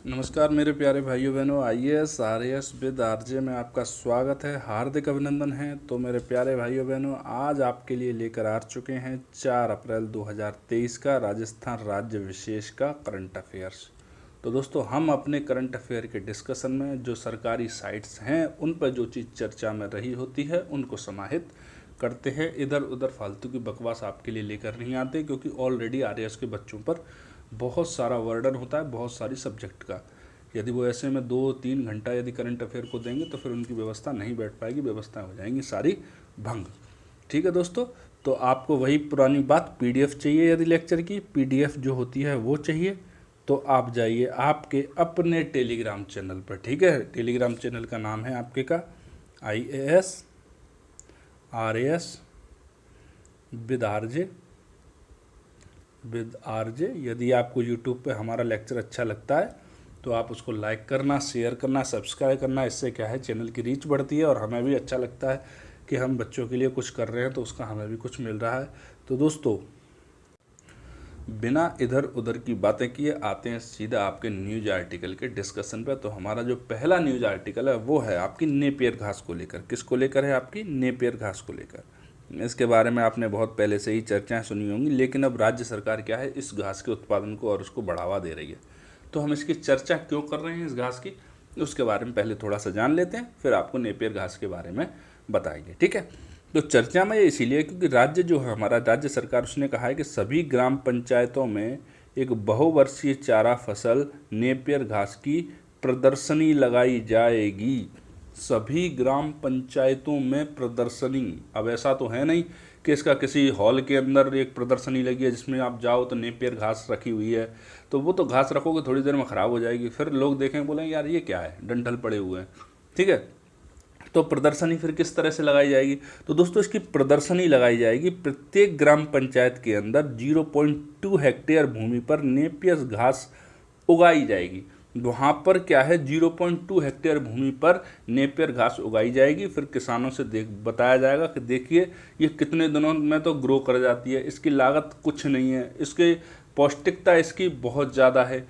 नमस्कार मेरे प्यारे भाइयों बहनों, आईएएस आरएएस विद आरजे में आपका स्वागत है, हार्दिक अभिनंदन है। तो मेरे प्यारे भाइयों बहनों, आज आपके लिए लेकर आ चुके हैं 4 अप्रैल 2023 का राजस्थान राज्य विशेष का करंट अफेयर्स। तो दोस्तों, हम अपने करंट अफेयर के डिस्कशन में जो सरकारी साइट्स हैं उन पर जो चीज़ चर्चा में रही होती है उनको समाहित करते हैं। इधर उधर फालतू की बकवास आपके लिए लेकर नहीं आते, क्योंकि ऑलरेडी आरएएस के बच्चों पर बहुत सारा वर्डन होता है, बहुत सारी सब्जेक्ट का। यदि वो ऐसे में 2-3 घंटा यदि करंट अफेयर को देंगे तो फिर उनकी व्यवस्था नहीं बैठ पाएगी, व्यवस्था हो जाएंगी सारी भंग। ठीक है दोस्तों, तो आपको वही पुरानी बात, पीडीएफ चाहिए यदि लेक्चर की, पीडीएफ जो होती है वो चाहिए, तो आप जाइए आपके अपने टेलीग्राम चैनल पर। ठीक है, टेलीग्राम चैनल का नाम है आपके का IAS RAS विद आरजे। यदि आपको यूट्यूब पे हमारा लेक्चर अच्छा लगता है तो आप उसको लाइक करना, शेयर करना, सब्सक्राइब करना। इससे क्या है, चैनल की रीच बढ़ती है और हमें भी अच्छा लगता है कि हम बच्चों के लिए कुछ कर रहे हैं तो उसका हमें भी कुछ मिल रहा है। तो दोस्तों, बिना इधर उधर की बातें किए आते हैं सीधा आपके न्यूज आर्टिकल के डिस्कशन पे। तो हमारा जो पहला न्यूज आर्टिकल है वो है आपकी नेपियर घास को लेकर। किसको लेकर है? आपकी नेपियर घास को लेकर। इसके बारे में आपने बहुत पहले से ही चर्चाएं सुनी होंगी, लेकिन अब राज्य सरकार क्या है, इस घास के उत्पादन को और उसको बढ़ावा दे रही है। तो हम इसकी चर्चा क्यों कर रहे हैं इस घास की, उसके बारे में पहले थोड़ा सा जान लेते हैं, फिर आपको नेपियर घास के बारे में बताएंगे। ठीक है, तो चर्चा में ये इसीलिए क्योंकि राज्य जो है हमारा, राज्य सरकार, उसने कहा है कि सभी ग्राम पंचायतों में एक बहुवर्षीय चारा फसल नेपियर घास की प्रदर्शनी लगाई जाएगी। सभी ग्राम पंचायतों में प्रदर्शनी। अब ऐसा तो है नहीं कि इसका किसी हॉल के अंदर एक प्रदर्शनी लगी है जिसमें आप जाओ तो नेपियर घास रखी हुई है, तो वो तो घास रखोगे थोड़ी देर में ख़राब हो जाएगी, फिर लोग देखेंगे बोलेंगे यार ये क्या है, डंठल पड़े हुए हैं। ठीक है, तो प्रदर्शनी फिर किस तरह से लगाई जाएगी? तो दोस्तों, इसकी प्रदर्शनी लगाई जाएगी प्रत्येक ग्राम पंचायत के अंदर 0.2 हेक्टेयर भूमि पर नेपियर घास उगाई जाएगी। वहाँ पर क्या है, 0.2 हेक्टेयर भूमि पर नेपियर घास उगाई जाएगी। फिर किसानों से बताया जाएगा कि देखिए ये कितने दिनों में तो ग्रो कर जाती है, इसकी लागत कुछ नहीं है, इसकी पौष्टिकता इसकी बहुत ज़्यादा है।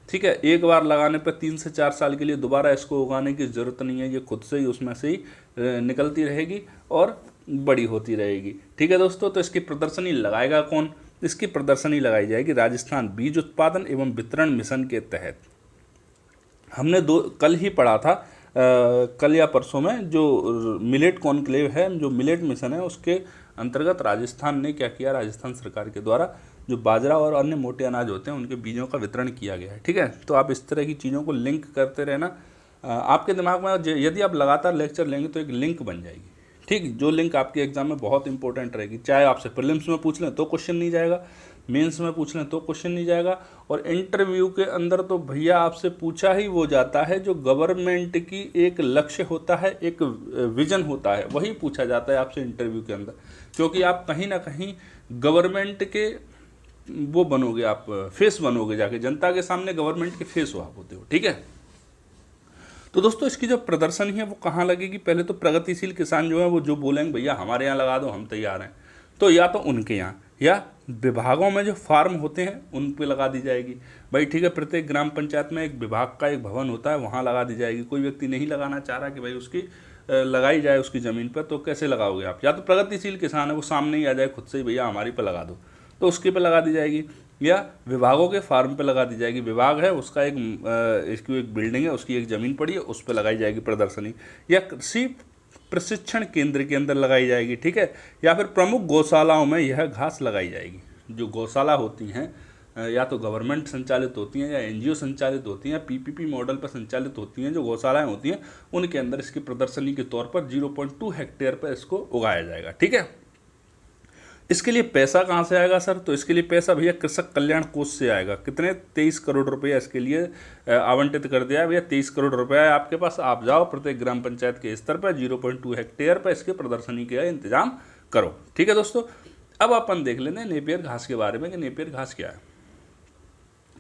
ठीक है, एक बार लगाने पर 3 से 4 साल के लिए दोबारा इसको उगाने की ज़रूरत नहीं है, ये खुद से ही उसमें से ही निकलती रहेगी और बड़ी होती रहेगी। ठीक है दोस्तों, तो इसकी प्रदर्शनी लगाएगा कौन? इसकी प्रदर्शनी लगाई जाएगी राजस्थान बीज उत्पादन एवं वितरण मिशन के तहत। हमने कल ही पढ़ा था, कल या परसों में, जो मिलेट कॉन्क्लेव है, जो मिलेट मिशन है, उसके अंतर्गत राजस्थान ने क्या किया, राजस्थान सरकार के द्वारा जो बाजरा और अन्य मोटे अनाज होते हैं उनके बीजों का वितरण किया गया है। ठीक है, तो आप इस तरह की चीज़ों को लिंक करते रहना। आपके दिमाग में यदि आप लगातार लेक्चर लेंगे तो एक लिंक बन जाएगी। ठीक, जो लिंक आपके एग्जाम में बहुत इंपॉर्टेंट रहेगी। चाहे आपसे प्रीलिम्स में पूछ लें तो क्वेश्चन नहीं जाएगा, मेंस में पूछ लें तो क्वेश्चन नहीं जाएगा, और इंटरव्यू के अंदर तो भैया आपसे पूछा ही वो जाता है जो गवर्नमेंट की एक लक्ष्य होता है, एक विजन होता है, वही पूछा जाता है आपसे इंटरव्यू के अंदर। क्योंकि आप कहीं ना कहीं गवर्नमेंट के वो बनोगे, आप फेस बनोगे, जाके जनता के सामने गवर्नमेंट के फेस हो आप होते हो। ठीक है, तो दोस्तों, इसकी जो प्रदर्शनी है वो कहाँ लगेगी? पहले तो प्रगतिशील किसान जो है वो जो बोलेंगे भैया हमारे यहाँ लगा दो, हम तैयार हैं, तो या तो उनके यहाँ या विभागों में जो फार्म होते हैं उन पे लगा दी जाएगी। भाई ठीक है, प्रत्येक ग्राम पंचायत में एक विभाग का एक भवन होता है, वहाँ लगा दी जाएगी। कोई व्यक्ति नहीं लगाना चाह रहा कि भाई उसकी लगाई जाए उसकी ज़मीन पर, तो कैसे लगाओगे आप? या तो प्रगतिशील किसान है वो सामने ही आ जाए खुद से ही, भैया हमारी पे लगा दो, तो उसके पे लगा दी जाएगी, या विभागों के फार्म पे लगा दी जाएगी। विभाग है उसका एक इसकी एक बिल्डिंग है, उसकी एक ज़मीन पड़ी है, उस पर लगाई जाएगी प्रदर्शनी, या कृषि प्रशिक्षण केंद्र के अंदर लगाई जाएगी। ठीक है, या फिर प्रमुख गौशालाओं में यह घास लगाई जाएगी। जो गौशाला होती हैं या तो गवर्नमेंट संचालित होती हैं या एनजीओ संचालित होती हैं या पीपीपी मॉडल पर संचालित होती हैं, जो गौशालाएं होती हैं उनके अंदर इसकी प्रदर्शनी के तौर पर 0.2 हेक्टेयर पर इसको उगाया जाएगा। ठीक है, इसके लिए पैसा कहाँ से आएगा सर? तो इसके लिए पैसा भैया कृषक कल्याण कोष से आएगा। कितने? 23 करोड़ रुपये इसके लिए आवंटित कर दिया है भैया। 23 करोड़ रुपया है आपके पास, आप जाओ प्रत्येक ग्राम पंचायत के स्तर पर 0.2 हेक्टेयर पर इसके प्रदर्शनी का इंतजाम करो। ठीक है दोस्तों, अब अपन देख लेते हैं नेपियर घास के बारे में कि नेपियर घास क्या है।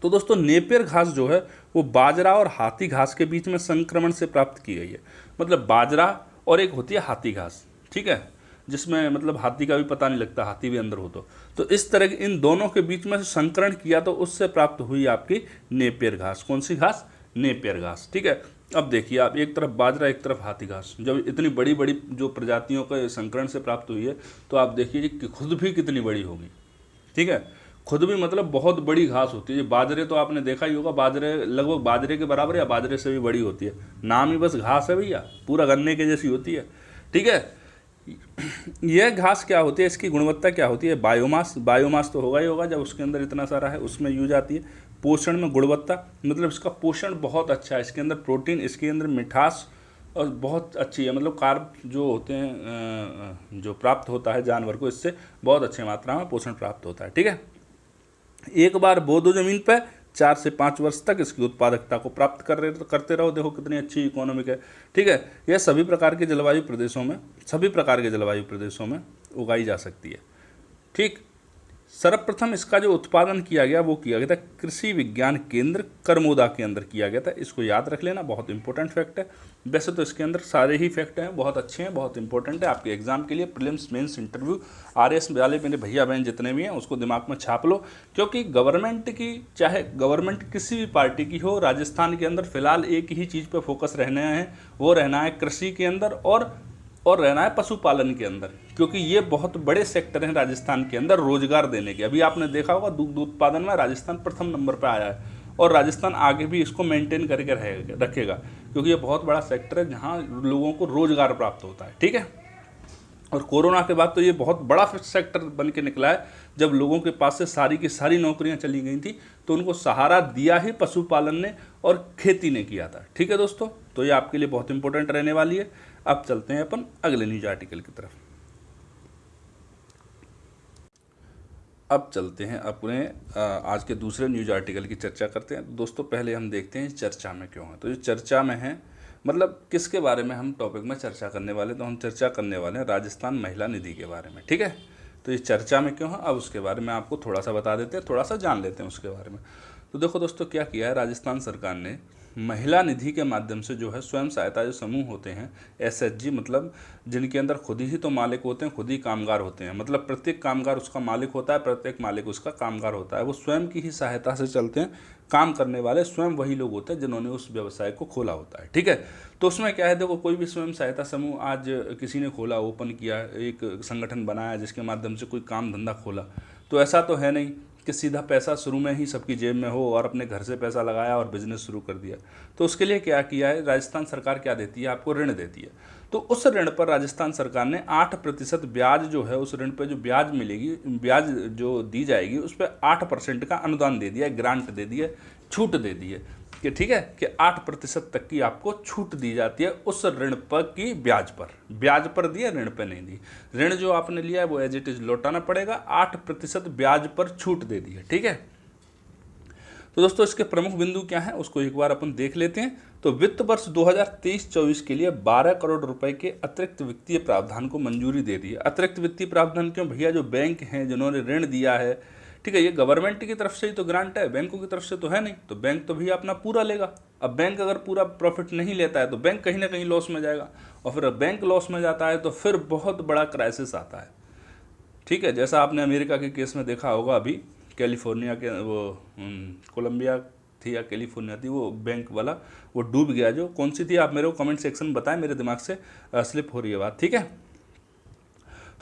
तो दोस्तों, नेपियर घास जो है वो बाजरा और हाथी घास के बीच में संक्रमण से प्राप्त की गई है। मतलब बाजरा और एक होती है हाथी घास, ठीक है, जिसमें मतलब हाथी का भी पता नहीं लगता, हाथी भी अंदर हो तो इस तरह इन दोनों के बीच में संकरण किया तो उससे प्राप्त हुई आपकी नेपियर घास। कौन सी घास? नेपियर घास। ठीक है, अब देखिए आप, एक तरफ बाजरा एक तरफ हाथी घास, जब इतनी बड़ी बड़ी जो प्रजातियों के संकरण से प्राप्त हुई है तो आप देखिए कि खुद भी कितनी बड़ी होगी। ठीक है, खुद भी मतलब बहुत बड़ी घास होती है। बाजरे तो आपने देखा ही होगा, बाजरे लगभग बाजरे के बराबर या बाजरे से भी बड़ी होती है, नाम ही बस घास है भैया, पूरा गन्ने के जैसी होती है। ठीक है, यह घास क्या होती है, इसकी गुणवत्ता क्या होती है, बायोमास, बायोमास तो होगा ही होगा जब उसके अंदर इतना सारा है, उसमें यूज आती है। पोषण में गुणवत्ता, मतलब इसका पोषण बहुत अच्छा है, इसके अंदर प्रोटीन, इसके अंदर मिठास और बहुत अच्छी है, मतलब कार्ब जो होते हैं जो प्राप्त होता है जानवर को, इससे बहुत अच्छी मात्रा में पोषण प्राप्त होता है। ठीक है, एक बार बो दो जमीन पर, 4 से 5 वर्ष तक इसकी उत्पादकता को प्राप्त करते रहो। देखो कितनी अच्छी इकोनॉमिक है। ठीक है, यह सभी प्रकार के जलवायु प्रदेशों में उगाई जा सकती है। ठीक, सर्वप्रथम इसका जो उत्पादन किया गया वो किया गया था कृषि विज्ञान केंद्र करमोदा के अंदर किया गया था। इसको याद रख लेना, बहुत इंपॉर्टेंट फैक्ट है। वैसे तो इसके अंदर सारे ही फैक्ट हैं, बहुत अच्छे हैं, बहुत इंपॉर्टेंट है आपके एग्जाम के लिए, प्रीलिम्स मेंस इंटरव्यू आरएस वाले मेरे भैया बहन जितने भी हैं उसको दिमाग में छाप लो, क्योंकि गवर्नमेंट की, चाहे गवर्नमेंट किसी भी पार्टी की हो, राजस्थान के अंदर फिलहाल एक ही चीज़ पर फोकस रहना है, वो रहना है कृषि के अंदर और रहना है पशुपालन के अंदर, क्योंकि ये बहुत बड़े सेक्टर हैं राजस्थान के अंदर रोजगार देने के। अभी आपने देखा होगा दुग्ध उत्पादन में राजस्थान प्रथम नंबर पर आया है, और राजस्थान आगे भी इसको मेंटेन करके रखेगा, क्योंकि ये बहुत बड़ा सेक्टर है जहाँ लोगों को रोजगार प्राप्त होता है। ठीक है, और कोरोना के बाद तो ये बहुत बड़ा सेक्टर बन के निकला है, जब लोगों के पास से सारी की सारी नौकरियां चली गई थी तो उनको सहारा दिया ही पशुपालन ने और खेती ने किया था। ठीक है दोस्तों, तो ये आपके लिए बहुत इंपॉर्टेंट रहने वाली है। अब चलते हैं अपन अगले न्यूज आर्टिकल की तरफ। अब चलते हैं अपने आज के दूसरे न्यूज आर्टिकल की चर्चा करते हैं। दोस्तों पहले हम देखते हैं चर्चा में क्यों है। तो ये चर्चा में है, मतलब किसके बारे में हम टॉपिक में चर्चा करने वाले, तो हम चर्चा करने वाले हैं राजस्थान महिला निधि के बारे में। ठीक है, तो ये चर्चा में क्यों है, अब उसके बारे में आपको थोड़ा सा बता देते हैं, थोड़ा सा जान लेते हैं उसके बारे में। तो देखो दोस्तों, क्या किया है राजस्थान सरकार ने, महिला निधि के माध्यम से जो है स्वयं सहायता जो समूह होते हैं, एसएचजी, मतलब जिनके अंदर खुद ही तो मालिक होते हैं, खुद ही कामगार होते हैं, मतलब प्रत्येक कामगार उसका मालिक होता है, प्रत्येक मालिक उसका कामगार होता है, वो स्वयं की ही सहायता से चलते हैं। काम करने वाले स्वयं वही लोग होते हैं जिन्होंने उस व्यवसाय को खोला होता है। ठीक है, तो उसमें क्या है, देखो कोई भी स्वयं सहायता समूह आज किसी ने खोला, ओपन किया, एक संगठन बनाया जिसके माध्यम से कोई काम धंधा खोला, तो ऐसा तो है नहीं कि सीधा पैसा शुरू में ही सबकी जेब में हो और अपने घर से पैसा लगाया और बिजनेस शुरू कर दिया। तो उसके लिए क्या किया है, राजस्थान सरकार क्या देती है, आपको ऋण देती है। तो उस ऋण पर राजस्थान सरकार ने 8% ब्याज जो है, उस ऋण पर जो ब्याज मिलेगी, ब्याज जो दी जाएगी उस पर 8% का अनुदान दे दिया है, ग्रांट दे दी है, छूट दे दी है कि ठीक है कि 8% तक की आपको छूट दी जाती है उस ऋण पर की ब्याज पर दी है, ऋण पर नहीं दी। ऋण जो आपने लिया है वो एज इट इज लौटाना पड़ेगा, 8% ब्याज पर छूट दे दी है। ठीक है, तो दोस्तों इसके प्रमुख बिंदु क्या हैं उसको एक बार अपन देख लेते हैं। तो वित्त वर्ष 2023-24 के लिए 12 करोड़ रुपए के अतिरिक्त वित्तीय प्रावधान को मंजूरी दे दी है। अतिरिक्त वित्तीय प्रावधान क्यों भैया, जो बैंक हैं जिन्होंने ऋण दिया है, ठीक है, ये गवर्नमेंट की तरफ से ही तो ग्रांट है, बैंकों की तरफ से तो है नहीं, तो बैंक तो भैया अपना पूरा लेगा। अब बैंक अगर पूरा प्रॉफिट नहीं लेता है तो बैंक कहीं ना कहीं लॉस में जाएगा, और फिर बैंक लॉस में जाता है तो फिर बहुत बड़ा क्राइसिस आता है। ठीक है, जैसा आपने अमेरिका के केस में देखा होगा, अभी कैलिफोर्निया के वो कोलंबिया थी या कैलिफोर्निया थी, वो बैंक वाला वो डूब गया, जो कौन सी थी आप मेरे को कमेंट सेक्शन में बताएं, मेरे दिमाग से स्लिप हो रही है बात। ठीक है,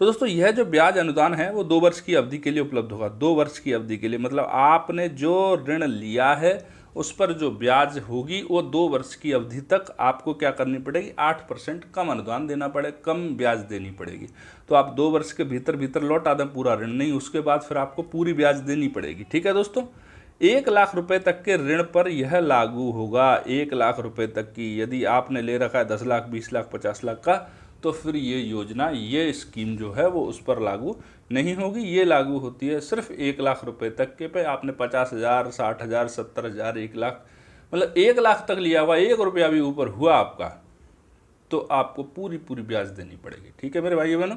तो दोस्तों यह जो ब्याज अनुदान है वो 2 वर्ष की अवधि के लिए उपलब्ध होगा। 2 वर्ष की अवधि के लिए, मतलब आपने जो ऋण लिया है उस पर जो ब्याज होगी वो 2 वर्ष की अवधि तक आपको क्या करनी पड़ेगी, 8% कम अनुदान देना पड़ेगा, कम ब्याज देनी पड़ेगी। तो आप 2 वर्ष के भीतर लौटा दें पूरा ऋण, नहीं उसके बाद फिर आपको पूरी ब्याज देनी पड़ेगी। ठीक है दोस्तों, 1 लाख रुपए तक के ऋण पर यह लागू होगा। 1 लाख रुपए तक की, यदि आपने ले रखा है 10 लाख, 20 लाख, 50 लाख का, तो फिर ये योजना, ये स्कीम जो है वो उस पर लागू नहीं होगी। ये लागू होती है सिर्फ 1 लाख रुपए तक के पे। आपने 50,000, 60,000, 70,000, 1 लाख, मतलब 1 लाख तक लिया हुआ, 1 रुपया भी ऊपर हुआ आपका, तो आपको पूरी ब्याज देनी पड़ेगी। ठीक है मेरे भाई बहनों,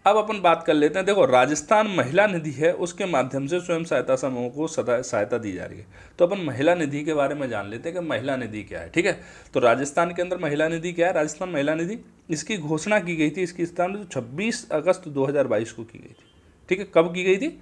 अब अपन बात कर लेते हैं। देखो राजस्थान महिला निधि है, उसके माध्यम से स्वयं सहायता समूह को सहायता दी जा रही है। तो अपन महिला निधि के बारे में जान लेते हैं कि महिला निधि क्या है। ठीक है, तो राजस्थान के अंदर महिला निधि क्या है, राजस्थान महिला निधि, इसकी घोषणा की गई थी, इसकी स्थापना 26 अगस्त 2022 को की गई थी। ठीक है, कब की गई थी,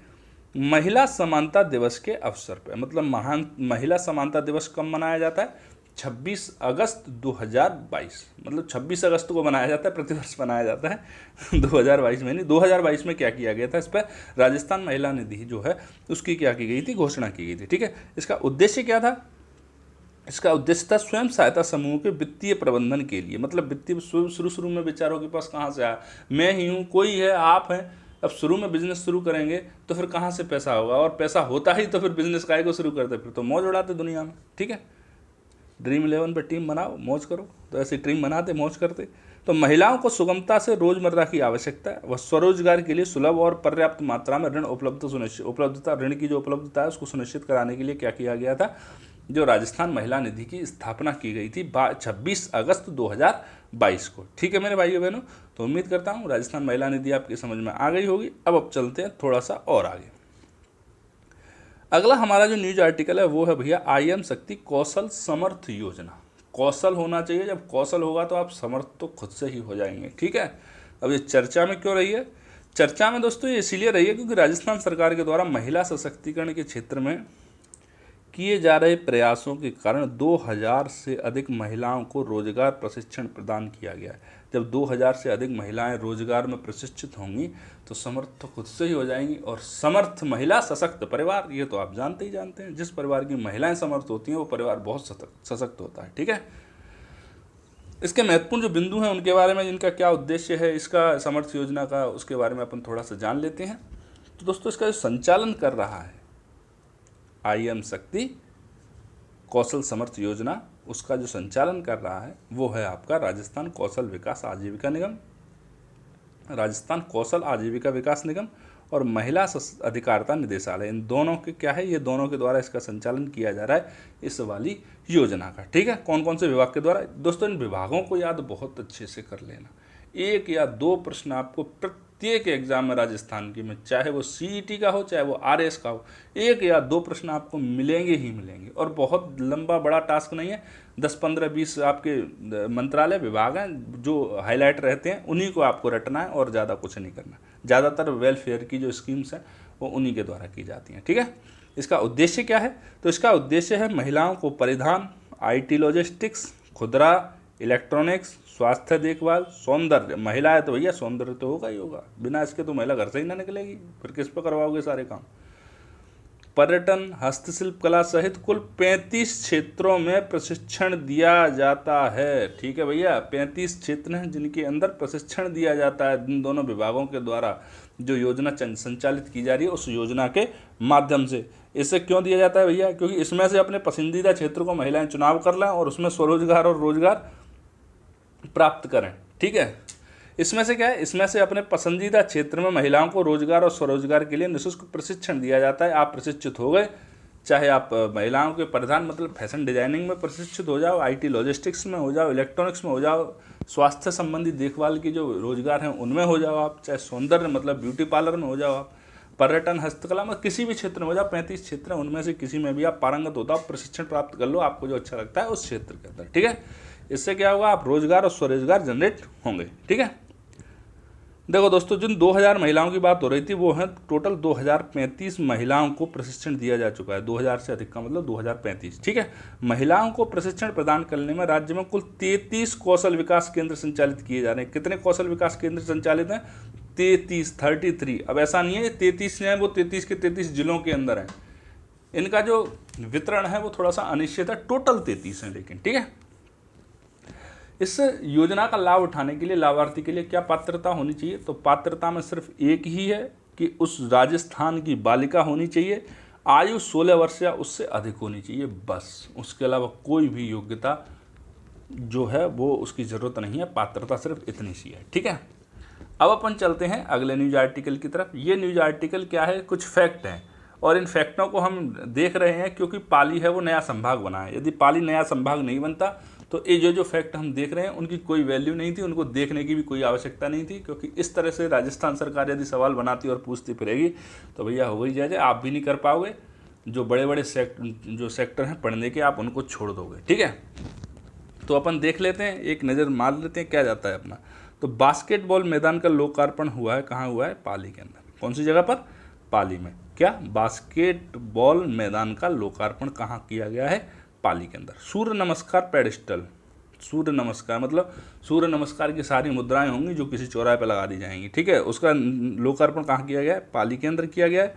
महिला समानता दिवस के अवसर पर। मतलब महान महिला समानता दिवस कब मनाया जाता है, 26 अगस्त 2022, मतलब 26 अगस्त को बनाया जाता है, प्रतिवर्ष बनाया जाता है 2022 में नहीं। 2022 में क्या किया गया था, इस पर राजस्थान महिला निधि जो है उसकी क्या की गई थी, घोषणा की गई थी। ठीक है, इसका उद्देश्य क्या था, इसका उद्देश्य था स्वयं सहायता समूह के वित्तीय प्रबंधन के लिए। मतलब वित्तीय शुरू शुरू में बेचारों के पास कहाँ से आया, मैं ही हूँ, कोई है, आप हैं, अब शुरू में बिजनेस शुरू करेंगे तो फिर कहाँ से पैसा होगा, और पैसा होता ही तो फिर बिजनेस काहे को शुरू करते, फिर तो मौज उड़ाते दुनिया में। ठीक है, ड्रीम 11 पर टीम बनाओ, मौज करो, तो ऐसी टीम बनाते, मौज करते। तो महिलाओं को सुगमता से रोजमर्रा की आवश्यकता है व स्वरोजगार के लिए सुलभ और पर्याप्त मात्रा में ऋण उपलब्धता ऋण की जो उपलब्धता है उसको सुनिश्चित कराने के लिए क्या किया गया था, जो राजस्थान महिला निधि की स्थापना की गई थी 26 अगस्त 2022 को। ठीक है मेरे भाइयों बहनों, तो उम्मीद करता हूँ राजस्थान महिला निधि आपकी समझ में आ गई होगी। अब चलते हैं थोड़ा सा और आगे। अगला हमारा जो न्यूज आर्टिकल है वो है भैया IM शक्ति कौशल समर्थ योजना। कौशल होना चाहिए, जब कौशल होगा तो आप समर्थ तो खुद से ही हो जाएंगे। ठीक है, अब ये चर्चा में क्यों रही है, चर्चा में दोस्तों ये इसीलिए रही है क्योंकि राजस्थान सरकार के द्वारा महिला सशक्तिकरण के क्षेत्र में किए जा रहे प्रयासों के कारण 2000 से अधिक महिलाओं को रोजगार प्रशिक्षण प्रदान किया गया है। जब 2000 से अधिक महिलाएं रोजगार में प्रशिक्षित होंगी तो समर्थ तो खुद से ही हो जाएंगी। और समर्थ महिला सशक्त परिवार, ये तो आप जानते ही जानते हैं, जिस परिवार की महिलाएं समर्थ होती हैं वो परिवार बहुत सशक्त होता है। ठीक है, इसके महत्वपूर्ण जो बिंदु हैं उनके बारे में, जिनका क्या उद्देश्य है इसका समर्थ योजना का, उसके बारे में अपन थोड़ा सा जान लेते हैं। तो दोस्तों इसका जो संचालन कर रहा है IM शक्ति कौशल समर्थ योजना, उसका जो संचालन कर रहा है वो है आपका राजस्थान कौशल विकास आजीविका निगम, राजस्थान कौशल आजीविका विकास निगम और महिला अधिकारिता निदेशालय। इन दोनों के क्या है, ये दोनों के द्वारा इसका संचालन किया जा रहा है इस वाली योजना का। ठीक है, कौन कौन से विभाग के द्वारा, दोस्तों इन विभागों को याद बहुत अच्छे से कर लेना। 1 या 2 प्रश्न आपको प्रत्येक एग्जाम में राजस्थान की में, चाहे वो CET का हो चाहे वो RS का हो, 1 या 2 प्रश्न आपको मिलेंगे ही मिलेंगे। और बहुत लंबा बड़ा टास्क नहीं है, 10, 15, 20 आपके मंत्रालय विभाग हैं जो हाईलाइट रहते हैं, उन्हीं को आपको रटना है और ज़्यादा कुछ नहीं करना। ज़्यादातर वेलफेयर की जो स्कीम्स हैं वो उन्हीं के द्वारा की जाती हैं। ठीक है, इसका उद्देश्य क्या है, तो इसका उद्देश्य है महिलाओं को परिधान, IT लॉजिस्टिक्स, खुदरा, इलेक्ट्रॉनिक्स, स्वास्थ्य देखभाल, सौंदर्य, महिला है तो भैया सौंदर्य तो होगा ही होगा, बिना इसके तो महिला घर से ही ना निकलेगी, फिर किस पर करवाओगे सारे काम, पर्यटन, हस्तशिल्प कला सहित कुल 35 क्षेत्रों में प्रशिक्षण दिया जाता है। ठीक है भैया, 35 क्षेत्र हैं जिनके अंदर प्रशिक्षण दिया जाता है इन दोनों विभागों के द्वारा जो योजना संचालित की जा रही है उस योजना के माध्यम से। इससे क्यों दिया जाता है भैया, क्योंकि इसमें से अपने पसंदीदा क्षेत्र को महिलाएं चुनाव कर लें और उसमें स्वरोजगार और रोजगार प्राप्त करें। ठीक है, इसमें से क्या है, इसमें से अपने पसंदीदा क्षेत्र में महिलाओं को रोजगार और स्वरोजगार के लिए निःशुल्क प्रशिक्षण दिया जाता है। आप प्रशिक्षित हो गए, चाहे आप महिलाओं के परिधान मतलब फैशन डिजाइनिंग में प्रशिक्षित हो जाओ, IT लॉजिस्टिक्स में हो जाओ, इलेक्ट्रॉनिक्स में हो जाओ, स्वास्थ्य संबंधी देखभाल की जो रोजगार हैं उनमें हो जाओ आप, चाहे सौंदर्य मतलब ब्यूटी पार्लर में हो जाओ आप, पर्यटन हस्तकला में किसी भी क्षेत्र में हो जाओ, 35 क्षेत्र हैं उनमें से किसी में भी आप पारंगत होता हो, प्रशिक्षण प्राप्त कर लो, आपको जो अच्छा लगता है उस क्षेत्र के अंदर। ठीक है, इससे क्या होगा, आप रोजगार और स्वरोजगार जनरेट होंगे। ठीक है, देखो दोस्तों, जिन 2000 महिलाओं की बात हो रही थी वो हैं टोटल 2035 महिलाओं को प्रशिक्षण दिया जा चुका है। 2000 से अधिक का मतलब 2035। ठीक है, महिलाओं को प्रशिक्षण प्रदान करने में राज्य में कुल 33 कौशल विकास केंद्र संचालित किए जा रहे हैं। कितने कौशल विकास केंद्र संचालित हैं, 33। अब ऐसा नहीं है 33 हैं वो 33 के 33 जिलों के अंदर हैं, इनका जो वितरण है वो थोड़ा सा अनिश्चित है, टोटल 33 हैं लेकिन। ठीक है, इस योजना का लाभ उठाने के लिए लाभार्थी के लिए क्या पात्रता होनी चाहिए, तो पात्रता में सिर्फ एक ही है कि उस राजस्थान की बालिका होनी चाहिए, आयु 16 वर्ष या उससे अधिक होनी चाहिए, बस। उसके अलावा कोई भी योग्यता जो है वो उसकी ज़रूरत नहीं है, पात्रता सिर्फ इतनी सी है। ठीक है, अब अपन चलते हैं अगले न्यूज आर्टिकल की तरफ। ये न्यूज आर्टिकल क्या है, कुछ फैक्ट हैं और इन फैक्टों को हम देख रहे हैं क्योंकि पाली है वो नया संभाग बना है। यदि पाली नया संभाग नहीं बनता तो ये जो फैक्ट हम देख रहे हैं उनकी कोई वैल्यू नहीं थी, उनको देखने की भी कोई आवश्यकता नहीं थी, क्योंकि इस तरह से राजस्थान सरकार यदि सवाल बनाती और पूछती फिरेगी तो भैया हो ही जाए, आप भी नहीं कर पाओगे। जो बड़े बड़े सेक्टर हैं पढ़ने के, आप उनको छोड़ दोगे। ठीक है, तो अपन देख लेते हैं, एक नज़र मार लेते हैं क्या जाता है अपना। तो बास्केटबॉल मैदान का लोकार्पण हुआ है, कहाँ हुआ है, पाली के अंदर। कौन सी जगह पर, पाली में। क्या बास्केटबॉल मैदान का लोकार्पण कहाँ किया गया है, पाली के अंदर। सूर्य नमस्कार पेडिस्टल, सूर्य नमस्कार मतलब सूर्य नमस्कार की सारी मुद्राएं होंगी जो किसी चौराहे पर लगा दी जाएंगी, ठीक है। उसका लोकार्पण कहाँ किया गया है? पाली के अंदर किया गया है।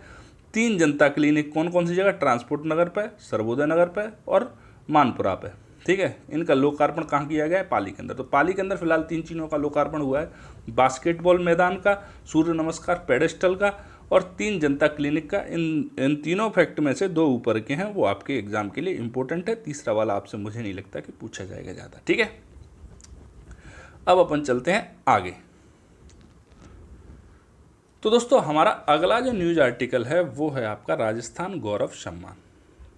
3 जनता क्लिनिक कौन कौन सी जगह? ट्रांसपोर्ट नगर पे, सर्वोदय नगर पे और मानपुरा पे, ठीक है। इनका लोकार्पण कहाँ किया गया है? पाली के अंदर। तो पाली के अंदर फिलहाल 3 चीज़ों का लोकार्पण हुआ है, बास्केटबॉल मैदान का, सूर्य नमस्कार पेडेस्टल का और 3 जनता क्लिनिक का। इन तीनों फैक्ट में से 2 ऊपर के हैं, वो आपके एग्जाम के लिए इंपॉर्टेंट है। तीसरा वाला आपसे मुझे नहीं लगता कि पूछा जाएगा ज़्यादा, ठीक है। अब अपन चलते हैं आगे। तो दोस्तों हमारा अगला जो न्यूज आर्टिकल है वो है आपका राजस्थान गौरव सम्मान।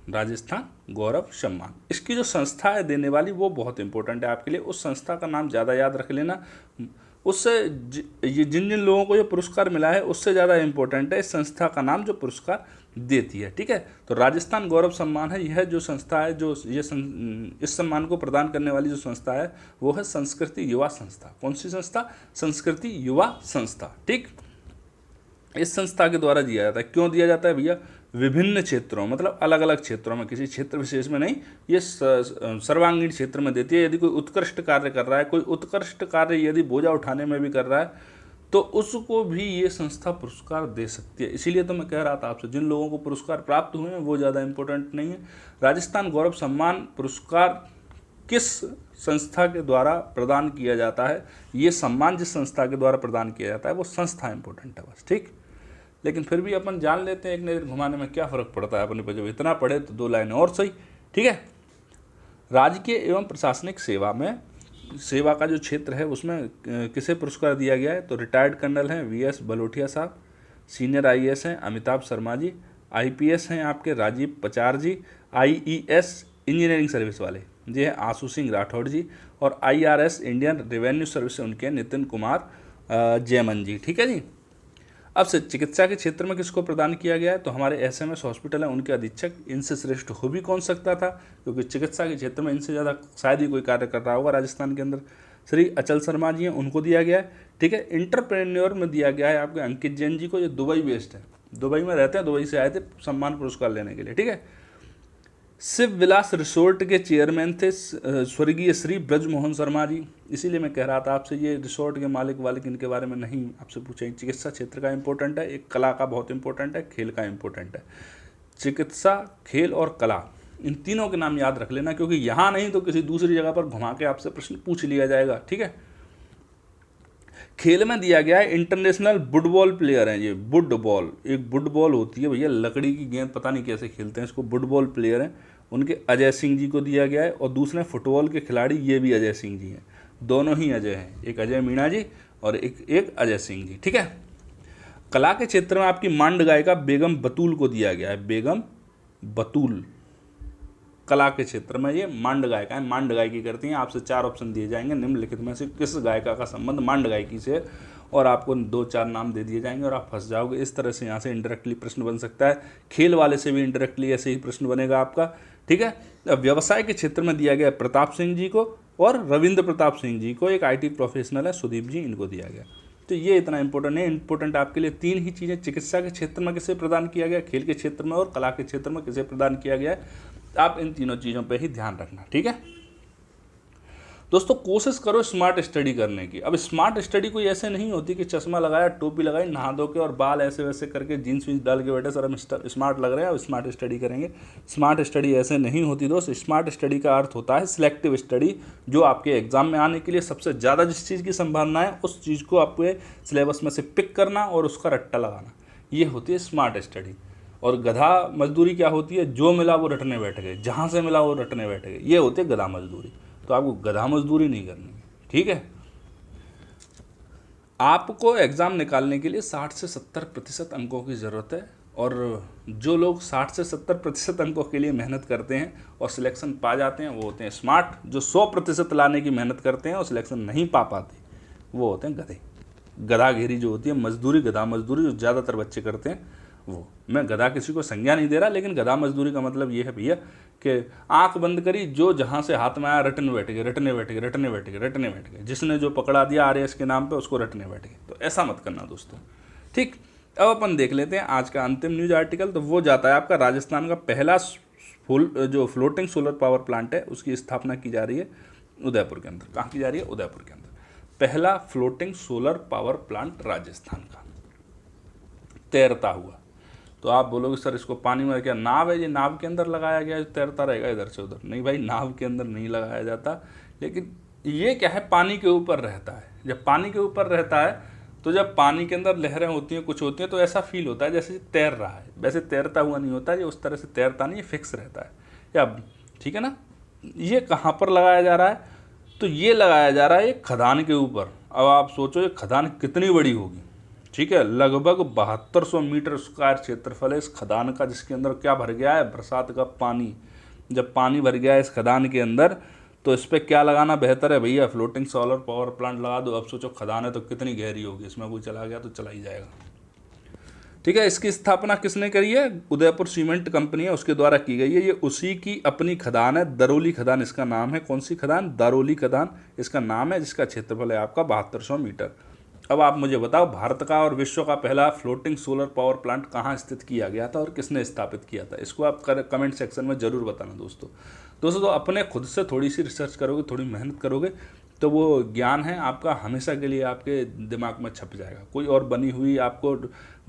राजस्थान गौरव सम्मान, इसकी जो संस्था है देने वाली वो बहुत इंपॉर्टेंट है आपके लिए। उस संस्था का नाम ज़्यादा याद रख लेना, उससे ये जिन जिन लोगों को ये पुरस्कार मिला है उससे ज़्यादा इंपॉर्टेंट है इस संस्था का नाम जो पुरस्कार देती है, ठीक है। तो राजस्थान गौरव सम्मान है, यह जो संस्था है, जो ये इस सम्मान को प्रदान करने वाली जो संस्था है वो है संस्कृति युवा संस्था। कौन सी संस्था? संस्कृति युवा संस्था, ठीक। इस संस्था के द्वारा दिया जाता है। क्यों दिया जाता है भैया? विभिन्न क्षेत्रों, मतलब अलग अलग क्षेत्रों में, किसी क्षेत्र विशेष में नहीं, ये सर्वांगीण क्षेत्र में देती है। यदि कोई उत्कृष्ट कार्य कर रहा है, कोई उत्कृष्ट कार्य यदि बोझा उठाने में भी कर रहा है तो उसको भी ये संस्था पुरस्कार दे सकती है। इसीलिए तो मैं कह रहा था आपसे, जिन लोगों को पुरस्कार प्राप्त हुए हैं वो ज़्यादा इंपॉर्टेंट नहीं है। राजस्थान गौरव सम्मान पुरस्कार किस संस्था के द्वारा प्रदान किया जाता है, ये सम्मान जिस संस्था के द्वारा प्रदान किया जाता है वो संस्था इंपॉर्टेंट है बस, ठीक। लेकिन फिर भी अपन जान लेते हैं, एक नज़र घुमाने में क्या फ़र्क पड़ता है अपने पर, जब इतना पढ़े तो 2 लाइनें और सही, ठीक है। राजकीय एवं प्रशासनिक सेवा में, सेवा का जो क्षेत्र है उसमें किसे पुरस्कार दिया गया है? तो रिटायर्ड कर्नल हैं वीएस बलोटिया साहब, सीनियर आईएएस हैं अमिताभ शर्मा जी, आईपीएस हैं आपके राजीव पचार जी, आईईएस इंजीनियरिंग सर्विस वाले जी हैं आशु सिंह राठौड़ जी, और आईआरएस इंडियन रेवेन्यू सर्विस से उनके नितिन कुमार जयमन जी, ठीक है जी। अब से चिकित्सा के क्षेत्र में किसको प्रदान किया गया है? तो हमारे एसएमएस हॉस्पिटल है उनके अधीक्षक, इनसे श्रेष्ठ हो भी कौन सकता था, क्योंकि चिकित्सा के क्षेत्र में इनसे ज़्यादा शायद ही कोई कार्य कर रहा होगा राजस्थान के अंदर। श्री अचल शर्मा जी हैं, उनको दिया गया है, ठीक है। इंटरप्रेन्योर में दिया गया है आपके अंकित जैन जी को, ये दुबई बेस्ड है, दुबई में रहते हैं, दुबई से आए थे सम्मान पुरस्कार लेने के लिए, ठीक है। शिव विलास रिसोर्ट के चेयरमैन थे स्वर्गीय श्री ब्रजमोहन शर्मा जी। इसीलिए मैं कह रहा था आपसे, ये रिसोर्ट के मालिक वालिक इनके बारे में नहीं आपसे पूछेंगे। चिकित्सा क्षेत्र का इंपॉर्टेंट है, एक कला का बहुत इंपॉर्टेंट है, खेल का इंपॉर्टेंट है। चिकित्सा, खेल और कला, इन तीनों के नाम याद रख लेना, क्योंकि यहाँ नहीं तो किसी दूसरी जगह पर घुमा के आपसे प्रश्न पूछ लिया जाएगा, ठीक है। खेल में दिया गया है इंटरनेशनल वुडबॉल प्लेयर हैं ये, वुडबॉल, एक वुडबॉल होती है भैया, लकड़ी की गेंद, पता नहीं कैसे खेलते हैं इसको, वुडबॉल प्लेयर हैं, उनके अजय सिंह जी को दिया गया है। और दूसरे फुटबॉल के खिलाड़ी ये भी अजय सिंह जी हैं, दोनों ही अजय हैं, एक अजय मीणा जी और एक अजय सिंह जी, ठीक है। कला के क्षेत्र में आपकी मांड गायिका बेगम बतूल को दिया गया है, बेगम बतूल। कला के क्षेत्र में ये मांड गायिका है, मांड गायकी करती हैं। आपसे 4 ऑप्शन दिए जाएंगे, निम्नलिखित में से किस गायिका का संबंध मांड गायकी से, और आपको 2-4 नाम दे दिए जाएंगे और आप फंस जाओगे। इस तरह से यहाँ से इंडायरेक्टली प्रश्न बन सकता है। खेल वाले से भी इंडायरेक्टली ऐसे ही प्रश्न बनेगा आपका, ठीक है। अब व्यवसाय के क्षेत्र में दिया गया प्रताप सिंह जी को और रविंद्र प्रताप सिंह जी को, एक IT प्रोफेशनल है सुदीप जी, इनको दिया गया। तो ये इतना इंपॉर्टेंट है। इंपॉर्टेंट आपके लिए 3 ही चीज़ें, चिकित्सा के क्षेत्र में किसे प्रदान किया गया, खेल के क्षेत्र में और कला के क्षेत्र में किसे प्रदान किया गया है। आप इन तीनों चीज़ों पे ही ध्यान रखना, ठीक है दोस्तों। कोशिश करो स्मार्ट स्टडी करने की। अब स्मार्ट स्टडी कोई ऐसे नहीं होती कि चश्मा लगाया, टोपी लगाई, नहा धो के और बाल ऐसे वैसे करके जीन्स वीन्स डाल के बैठे सर हम स्मार्ट लग रहे हैं, अब स्मार्ट स्टडी करेंगे। स्मार्ट स्टडी ऐसे नहीं होती दोस्त। स्मार्ट स्टडी का अर्थ होता है सिलेक्टिव स्टडी, जो आपके एग्जाम में आने के लिए सबसे ज़्यादा जिस चीज़ की संभावना है उस चीज़ को आपके सिलेबस में से पिक करना और उसका रट्टा लगाना, ये होती है स्मार्ट स्टडी। और गधा मजदूरी क्या होती है? जो मिला वो रटने बैठ गए, जहाँ से मिला वो रटने बैठ गए, ये होती है गधा मजदूरी। तो आपको गधा मजदूरी नहीं करनी है, ठीक है। आपको एग्ज़ाम निकालने के लिए 60 से 70% अंकों की ज़रूरत है, और जो लोग 60 से 70% अंकों के लिए मेहनत करते हैं और सिलेक्शन पा जाते हैं वो होते हैं स्मार्ट। जो 100% लाने की मेहनत करते हैं और सिलेक्शन नहीं पा पाते वो होते हैं गधे। गधागिरी जो होती है, मजदूरी, गधा मजदूरी जो ज़्यादातर बच्चे करते हैं वो। मैं गधा किसी को संज्ञा नहीं दे रहा, लेकिन गधा मजदूरी का मतलब ये है भैया कि आंख बंद करी, जो जहाँ से हाथ में आया रटने बैठ गए, रटने बैठ गए, रटने बैठ गए, रटने बैठ गए, जिसने जो पकड़ा दिया आरएस के नाम पे उसको रटने बैठ गए। तो ऐसा मत करना दोस्तों, ठीक। अब अपन देख लेते हैं आज का अंतिम न्यूज आर्टिकल। तो वो जाता है आपका राजस्थान का पहला जो फ्लोटिंग सोलर पावर प्लांट है उसकी स्थापना की जा रही है उदयपुर के अंदर। कहाँ की जा रही है? उदयपुर के अंदर। पहला floating solar power plant Rajasthan का तैरता हुआ। तो आप बोलोगे सर इसको पानी में क्या नाव है, ये नाव के अंदर लगाया गया तैरता रहेगा इधर से उधर? नहीं भाई, नाव के अंदर नहीं लगाया जाता, लेकिन ये क्या है, पानी के ऊपर रहता है। जब पानी के ऊपर रहता है तो जब पानी के अंदर लहरें होती हैं, कुछ होती हैं, तो ऐसा फील होता है जैसे तैर रहा है। वैसे तैरता हुआ नहीं होता, ये उस तरह से तैरता नहीं, ये फिक्स रहता है। या ठीक है ना। ये कहाँ पर लगाया जा रहा है? तो ये लगाया जा रहा है एक खदान के ऊपर। अब आप सोचो ये खदान कितनी बड़ी होगी। ठीक है, लगभग 7200 मीटर स्क्वायर क्षेत्रफल है इस खदान का, जिसके अंदर क्या भर गया है? बरसात का पानी। जब पानी भर गया है इस खदान के अंदर तो इस पर क्या लगाना बेहतर है भैया? फ्लोटिंग सोलर पावर प्लांट लगा दो। अब सोचो खदान है तो कितनी गहरी होगी, इसमें कोई चला गया तो चला ही जाएगा। ठीक है, इसकी स्थापना किसने करी है? उदयपुर सीमेंट कंपनी है, उसके द्वारा की गई है। ये उसी की अपनी खदान है, दरोली खदान इसका नाम है। कौन सी खदान? दरोली खदान इसका नाम है, जिसका क्षेत्रफल है आपका 7200 मीटर। अब आप मुझे बताओ, भारत का और विश्व का पहला फ्लोटिंग सोलर पावर प्लांट कहाँ स्थित किया गया था और किसने स्थापित किया था? इसको आप कमेंट सेक्शन में ज़रूर बताना दोस्तों। तो अपने खुद से थोड़ी सी रिसर्च करोगे, थोड़ी मेहनत करोगे, तो वो ज्ञान है आपका हमेशा के लिए आपके दिमाग में छप जाएगा। कोई और बनी हुई आपको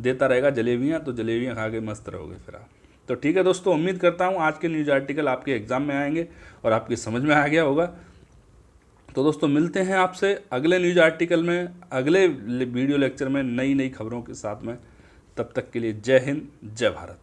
देता रहेगा जलेबियाँ, तो जलेबियाँ खा के मस्त रहोगे फिर आप। तो ठीक है दोस्तों, उम्मीद करता हूँ आज के न्यूज़ आर्टिकल आपके एग्ज़ाम में आएंगे और आपकी समझ में आ गया होगा। तो दोस्तों मिलते हैं आपसे अगले न्यूज़ आर्टिकल में, अगले वीडियो लेक्चर में नई नई खबरों के साथ में। तब तक के लिए जय हिंद, जय भारत।